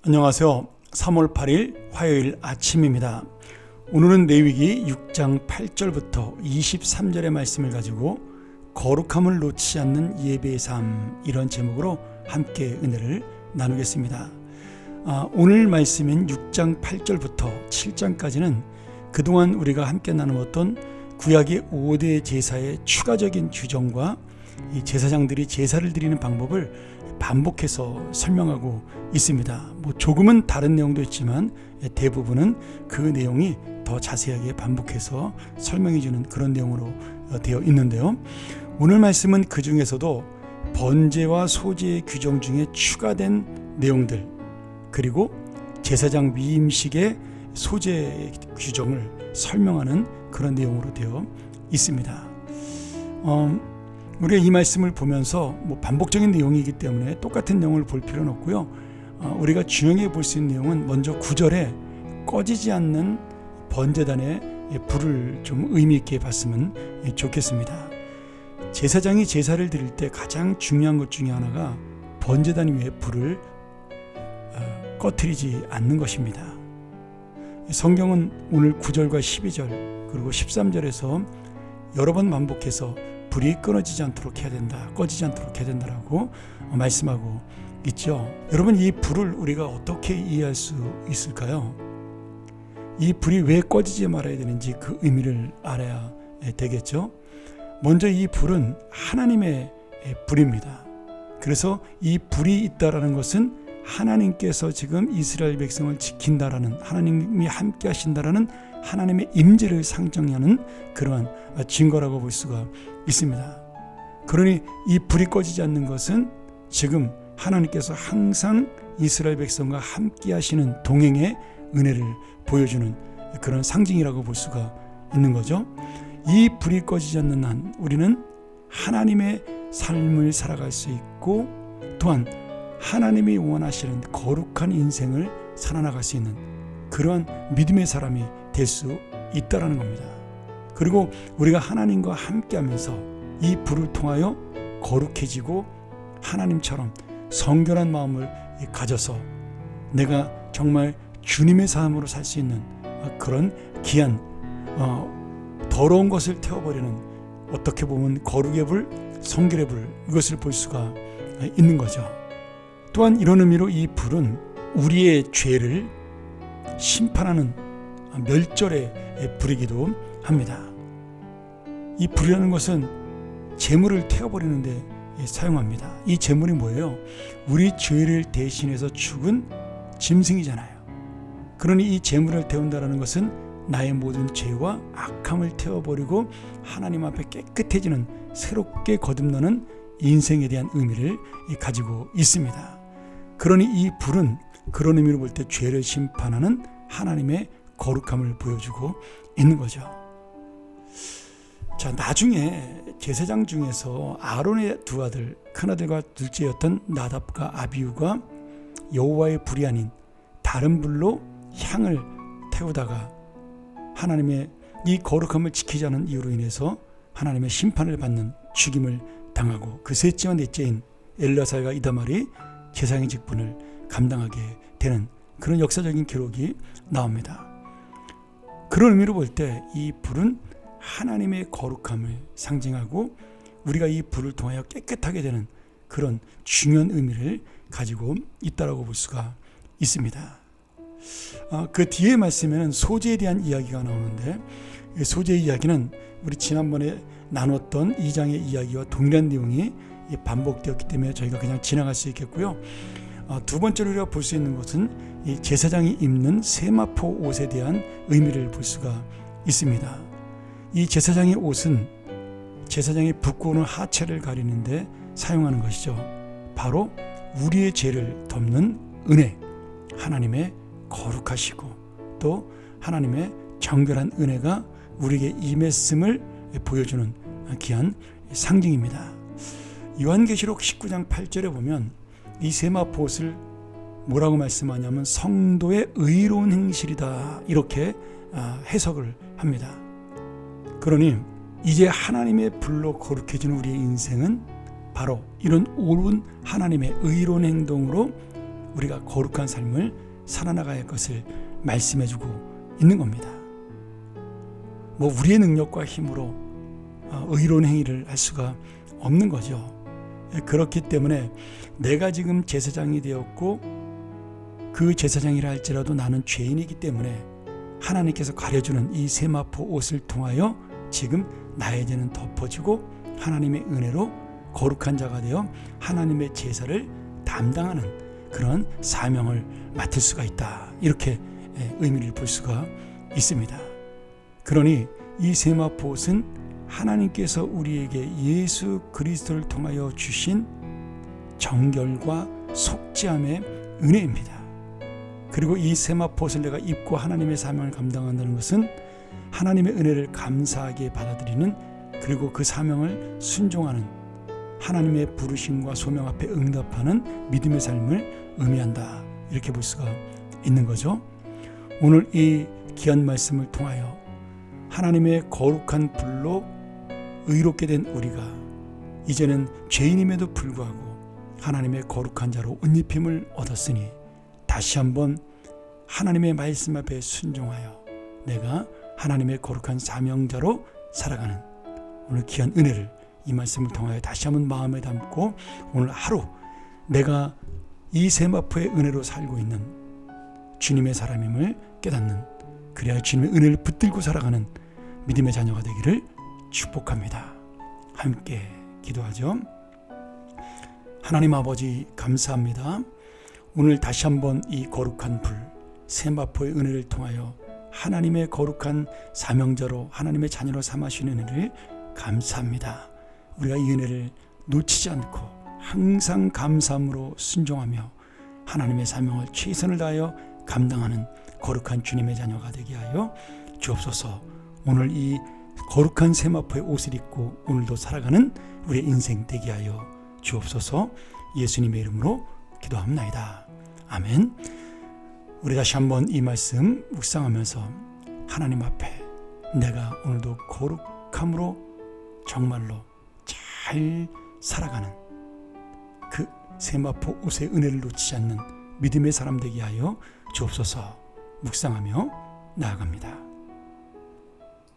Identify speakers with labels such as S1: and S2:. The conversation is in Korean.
S1: 안녕하세요. 3월 8일 화요일 아침입니다. 오늘은 레위기 6장 8절부터 23절의 말씀을 가지고 거룩함을 놓치지 않는 예배의 삶, 이런 제목으로 함께 은혜를 나누겠습니다. 오늘 말씀인 6장 8절부터 7장까지는 그동안 우리가 함께 나누었던 구약의 5대 제사의 추가적인 규정과 이 제사장들이 제사를 드리는 방법을 반복해서 설명하고 있습니다. 조금은 다른 내용도 있지만 대부분은 그 내용이 더 자세하게 반복해서 설명해 주는 그런 내용으로 되어 있는데요. 오늘 말씀은 그 중에서도 번제와 소제의 규정 중에 추가된 내용들, 그리고 제사장 위임식의 소제 규정을 설명하는 그런 내용으로 되어 있습니다. 우리가 이 말씀을 보면서 반복적인 내용이기 때문에 똑같은 내용을 볼 필요는 없고요. 우리가 중요하게 볼 수 있는 내용은 먼저 9절에 꺼지지 않는 번제단의 불을 좀 의미 있게 봤으면 좋겠습니다. 제사장이 제사를 드릴 때 가장 중요한 것 중에 하나가 번제단 위에 불을 꺼뜨리지 않는 것입니다. 성경은 오늘 9절과 12절 그리고 13절에서 여러 번 반복해서 불이 꺼지지 않도록 해야 된다라고 말씀하고 있죠. 여러분, 이 불을 우리가 어떻게 이해할 수 있을까요? 이 불이 왜 꺼지지 말아야 되는지 그 의미를 알아야 되겠죠. 먼저 이 불은 하나님의 불입니다. 그래서 이 불이 있다라는 것은 하나님께서 지금 이스라엘 백성을 지킨다라는, 하나님이 함께 하신다라는 하나님의 임재를 상정하는 그러한 증거라고 볼 수가 있습니다. 그러니 이 불이 꺼지지 않는 것은 지금 하나님께서 항상 이스라엘 백성과 함께 하시는 동행의 은혜를 보여주는 그런 상징이라고 볼 수가 있는 거죠. 이 불이 꺼지지 않는 한 우리는 하나님의 삶을 살아갈 수 있고, 또한 하나님이 원하시는 거룩한 인생을 살아나갈 수 있는 그러한 믿음의 사람이 될 수 있다라는 겁니다. 그리고 우리가 하나님과 함께하면서 이 불을 통하여 거룩해지고 하나님처럼 성결한 마음을 가져서 내가 정말 주님의 삶으로 살 수 있는 그런 귀한 더러운 것을 태워버리는, 어떻게 보면 거룩의 불, 성결의 불, 이것을 볼 수가 있는 거죠. 또한 이런 의미로 이 불은 우리의 죄를 심판하는 멸절의 불이기도 합니다. 이 불이라는 것은 재물을 태워버리는 데 사용합니다. 이 재물이 뭐예요? 우리 죄를 대신해서 죽은 짐승이잖아요. 그러니 이 재물을 태운다는 것은 나의 모든 죄와 악함을 태워버리고 하나님 앞에 깨끗해지는, 새롭게 거듭나는 인생에 대한 의미를 가지고 있습니다. 그러니 이 불은 그런 의미로 볼 때 죄를 심판하는 하나님의 거룩함을 보여주고 있는 거죠. 자, 나중에 제사장 중에서 아론의 두 아들, 큰아들과 둘째였던 나답과 아비후가 여호와의 불이 아닌 다른 불로 향을 태우다가 하나님의 이 거룩함을 지키지 않은 이유로 인해서 하나님의 심판을 받는, 죽임을 당하고 그 셋째와 넷째인 엘르아살과 이다말이 제사장의 직분을 감당하게 되는 그런 역사적인 기록이 나옵니다. 그런 의미로 볼 때 이 불은 하나님의 거룩함을 상징하고 우리가 이 불을 통하여 깨끗하게 되는 그런 중요한 의미를 가지고 있다고 볼 수가 있습니다. 그 뒤에 말씀에는 소제에 대한 이야기가 나오는데, 소제의 이야기는 우리 지난번에 나눴던 2장의 이야기와 동일한 내용이 반복되었기 때문에 저희가 그냥 지나갈 수 있겠고요. 두 번째로 우리가 볼 수 있는 것은 이 제사장이 입는 세마포 옷에 대한 의미를 볼 수가 있습니다. 이 제사장의 옷은 제사장이 붓고 오는 하체를 가리는데 사용하는 것이죠. 바로 우리의 죄를 덮는 은혜, 하나님의 거룩하시고 또 하나님의 정결한 은혜가 우리에게 임했음을 보여주는 귀한 상징입니다. 요한계시록 19장 8절에 보면 이 세마포 옷을 뭐라고 말씀하냐면 성도의 의로운 행실이다, 이렇게 해석을 합니다. 그러니 이제 하나님의 불로 거룩해지는 우리의 인생은 바로 이런 옳은 하나님의 의로운 행동으로 우리가 거룩한 삶을 살아나가야 할 것을 말씀해주고 있는 겁니다. 뭐 우리의 능력과 힘으로 의로운 행위를 할 수가 없는 거죠. 그렇기 때문에 내가 지금 제사장이 되었고 그 제사장이라 할지라도 나는 죄인이기 때문에 하나님께서 가려주는 이 세마포 옷을 통하여 지금 나의 죄는 덮어지고 하나님의 은혜로 거룩한 자가 되어 하나님의 제사를 담당하는 그런 사명을 맡을 수가 있다. 이렇게 의미를 볼 수가 있습니다. 그러니 이 세마포 옷은 하나님께서 우리에게 예수 그리스도를 통하여 주신 정결과 속죄함의 은혜입니다. 그리고 이 세마포 옷을 내가 입고 하나님의 사명을 감당한다는 것은 하나님의 은혜를 감사하게 받아들이는, 그리고 그 사명을 순종하는, 하나님의 부르심과 소명 앞에 응답하는 믿음의 삶을 의미한다. 이렇게 볼 수가 있는 거죠. 오늘 이 귀한 말씀을 통하여 하나님의 거룩한 불로 의롭게 된 우리가 이제는 죄인임에도 불구하고 하나님의 거룩한 자로 옷입힘을 얻었으니 다시 한번 하나님의 말씀 앞에 순종하여 내가 하나님의 거룩한 사명자로 살아가는 오늘 귀한 은혜를 이 말씀을 통하여 다시 한번 마음에 담고 오늘 하루 내가 이 세마포의 은혜로 살고 있는 주님의 사람임을 깨닫는, 그래야 주님의 은혜를 붙들고 살아가는 믿음의 자녀가 되기를 축복합니다. 함께 기도하죠. 하나님 아버지 감사합니다. 오늘 다시 한번 이 거룩한 불 세마포의 은혜를 통하여 하나님의 거룩한 사명자로 하나님의 자녀로 삼으시는 은혜를 감사합니다. 우리가 이 은혜를 놓치지 않고 항상 감사함으로 순종하며 하나님의 사명을 최선을 다하여 감당하는 거룩한 주님의 자녀가 되게 하여 주옵소서. 오늘 이 거룩한 세마포의 옷을 입고 오늘도 살아가는 우리의 인생 되게 하여 주옵소서. 예수님의 이름으로 기도합나이다. 아멘. 우리 다시 한번 이 말씀 묵상하면서 하나님 앞에 내가 오늘도 거룩함으로 정말로 잘 살아가는 그 세마포 옷의 은혜를 놓치지 않는 믿음의 사람 되게 하여 주옵소서. 묵상하며 나아갑니다.